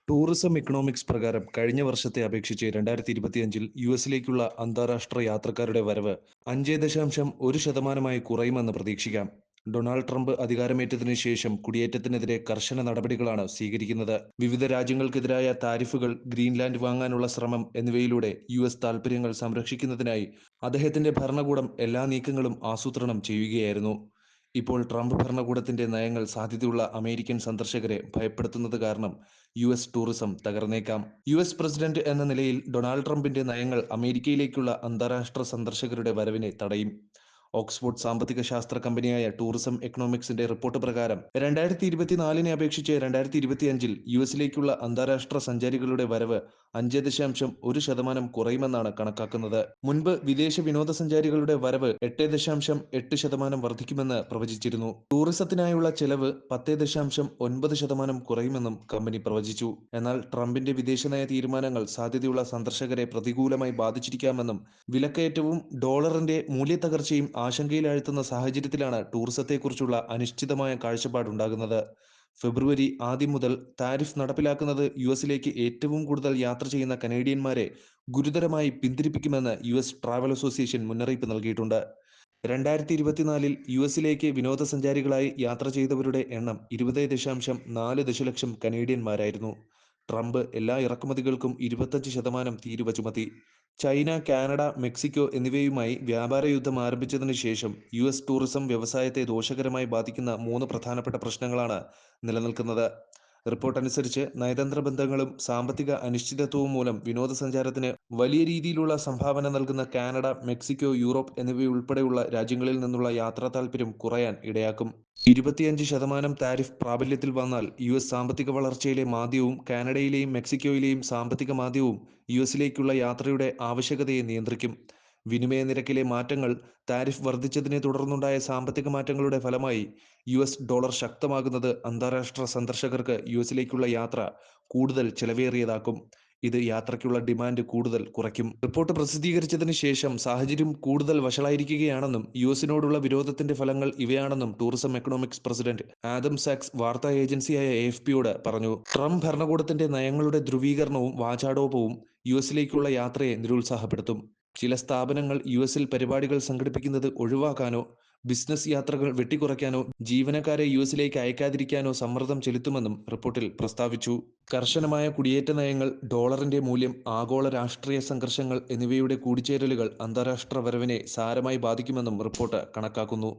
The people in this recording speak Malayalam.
ടൂറിസം ഇക്കണോമിക്സ് പ്രകാരം കഴിഞ്ഞ വർഷത്തെ അപേക്ഷിച്ച് 2025-ൽ യുഎസിലേക്കുള്ള അന്താരാഷ്ട്ര യാത്രക്കാരുടെ വരവ് 5.1% കുറയുമെന്ന് പ്രതീക്ഷിക്കാം. ഡൊണാൾഡ് ട്രംപ് അധികാരമേറ്റതിനു ശേഷം കുടിയേറ്റത്തിനെതിരെ കർശന നടപടികളാണ് സ്വീകരിക്കുന്നത്. വിവിധ രാജ്യങ്ങൾക്കെതിരായ താരിഫുകൾ, ഗ്രീൻലാൻഡ് വാങ്ങാനുള്ള ശ്രമം എന്നിവയിലൂടെ യുഎസ് താൽപ്പര്യങ്ങൾ സംരക്ഷിക്കുന്നതിനായി അദ്ദേഹത്തിന്റെ ഭരണകൂടം എല്ലാ നീക്കങ്ങളും ആസൂത്രണം ചെയ്യുകയായിരുന്നു. ഇപ്പോൾ ട്രംപ് ഭരണകൂടത്തിന്റെ നയങ്ങൾ സാധ്യതയുള്ള അമേരിക്കൻ സന്ദർശകരെ ഭയപ്പെടുത്തുന്നത് കാരണം യുഎസ് ടൂറിസം തകർന്നേക്കാം. യുഎസ് പ്രസിഡന്റ് എന്ന നിലയിൽ ഡൊണാൾഡ് ട്രംപിന്റെ നയങ്ങൾ അമേരിക്കയിലേക്കുള്ള അന്താരാഷ്ട്ര സന്ദർശകരുടെ വരവിനെ തടയും. ഓക്സ്ഫോർഡ് സാമ്പത്തിക ശാസ്ത്ര കമ്പനിയായ ടൂറിസം എക്കണോമിക്സിന്റെ റിപ്പോർട്ട് പ്രകാരം 2024-നെ അപേക്ഷിച്ച് 2025-ൽ യുഎസിലേക്കുള്ള അന്താരാഷ്ട്ര സഞ്ചാരികളുടെ വരവ് 5.1% കുറയുമെന്നാണ് കണക്കാക്കുന്നത്. മുൻപ് വിദേശ വിനോദസഞ്ചാരികളുടെ വരവ് 8.8% വർദ്ധിക്കുമെന്ന് പ്രവചിച്ചിരുന്നു. ടൂറിസത്തിനായുള്ള ചെലവ് 10.9% കുറയുമെന്നും കമ്പനി പ്രവചിച്ചു. എന്നാൽ ട്രംപിന്റെ വിദേശനയ തീരുമാനങ്ങൾ സാധ്യതയുള്ള സന്ദർശകരെ പ്രതികൂലമായി ബാധിച്ചിരിക്കാമെന്നും വിലക്കയറ്റവും ഡോളറിന്റെ മൂല്യത്തകർച്ചയും ആശങ്കയിലാഴ്ത്തുന്ന സാഹചര്യത്തിലാണ് ടൂറിസത്തെക്കുറിച്ചുള്ള അനിശ്ചിതമായ കാഴ്ചപ്പാടുണ്ടാകുന്നത്. ഫെബ്രുവരി ആദ്യം മുതൽ താരിഫ് നടപ്പിലാക്കുന്നത് യുഎസിലേക്ക് ഏറ്റവും കൂടുതൽ യാത്ര ചെയ്യുന്ന കനേഡിയന്മാരെ ഗുരുതരമായി പിന്തിരിപ്പിക്കുമെന്ന് യുഎസ് ട്രാവൽ അസോസിയേഷൻ മുന്നറിയിപ്പ് നൽകിയിട്ടുണ്ട്. 2024-ൽ യുഎസിലേക്ക് വിനോദസഞ്ചാരികളായി യാത്ര ചെയ്തവരുടെ എണ്ണം 20.4 ദശലക്ഷം കനേഡിയന്മാരായിരുന്നു. ട്രംപ് എല്ലാ ഇറക്കുമതികൾക്കും 25% തീരുവ ചുമത്തി. ചൈന, കാനഡ, മെക്സിക്കോ എന്നിവയുമായി വ്യാപാര യുദ്ധം ആരംഭിച്ചതിനു ശേഷം യുഎസ് ടൂറിസം വ്യവസായത്തെ ദോഷകരമായി ബാധിക്കുന്ന 3 പ്രധാനപ്പെട്ട പ്രശ്നങ്ങളാണ് നിലനിൽക്കുന്നത്. റിപ്പോർട്ട് അനുസരിച്ച് നയതന്ത്ര ബന്ധങ്ങളും സാമ്പത്തിക അനിശ്ചിതത്വവും മൂലം വിനോദസഞ്ചാരത്തിന് വലിയ രീതിയിലുള്ള സംഭാവന നൽകുന്ന കാനഡ, മെക്സിക്കോ, യൂറോപ്പ് എന്നിവയുൾപ്പെടെയുള്ള രാജ്യങ്ങളിൽ നിന്നുള്ള യാത്രാ താൽപ്പര്യം കുറയാൻ ഇടയാക്കും. 25% താരിഫ് പ്രാബല്യത്തിൽ വന്നാൽ യുഎസ് സാമ്പത്തിക വളർച്ചയിലെ മാന്ദ്യവും കാനഡയിലെയും മെക്സിക്കോയിലെയും സാമ്പത്തിക മാന്ദ്യവും യുഎസിലേക്കുള്ള യാത്രയുടെ ആവശ്യകതയെ നിയന്ത്രിക്കും. വിനിമയ നിരക്കിലെ മാറ്റങ്ങൾ, താരിഫ് വർദ്ധിച്ചതിനെ തുടർന്നുണ്ടായ സാമ്പത്തിക മാറ്റങ്ങളുടെ ഫലമായി യുഎസ് ഡോളർ ശക്തമാകുന്നത് അന്താരാഷ്ട്ര സന്ദർശകർക്ക് യുഎസിലേക്കുള്ള യാത്ര കൂടുതൽ ചെലവേറിയതാക്കും. ഇത് യാത്രയ്ക്കുള്ള ഡിമാൻഡ് കൂടുതൽ കുറയ്ക്കും. റിപ്പോർട്ട് പ്രസിദ്ധീകരിച്ചതിന് ശേഷം സാഹചര്യം കൂടുതൽ വഷളായിരിക്കുകയാണെന്നും യുഎസിനോടുള്ള വിരോധത്തിന്റെ ഫലങ്ങൾ ഇവയാണെന്നും ടൂറിസം എക്കണോമിക്സ് പ്രസിഡന്റ് ആദം സാക്സ് വാർത്താ ഏജൻസിയായ എഎഫ്പിയോട് പറഞ്ഞു. ട്രംപ് ഭരണകൂടത്തിന്റെ നയങ്ങളുടെ ധ്രുവീകരണവും വാചാടോപവും യുഎസിലേക്കുള്ള യാത്രയെ നിരുത്സാഹപ്പെടുത്തും. ചില സ്ഥാപനങ്ങൾ യുഎസിൽ പരിപാടികൾ സംഘടിപ്പിക്കുന്നത് ഒഴിവാക്കാനോ ബിസിനസ് യാത്രകൾ വെട്ടിക്കുറയ്ക്കാനോ ജീവനക്കാരെ യുഎസിലേക്ക് അയക്കാതിരിക്കാനോ സമ്മർദ്ദം ചെലുത്തുമെന്നും റിപ്പോർട്ടിൽ പ്രസ്താവിച്ചു. കർശനമായ കുടിയേറ്റ നയങ്ങൾ, ഡോളറിന്റെ മൂല്യം, ആഗോള രാഷ്ട്രീയ സംഘർഷങ്ങൾ എന്നിവയുടെ കൂടിച്ചേരലുകൾ അന്താരാഷ്ട്ര വരവിനെ സാരമായി ബാധിക്കുമെന്നും റിപ്പോർട്ട് കണക്കാക്കുന്നു.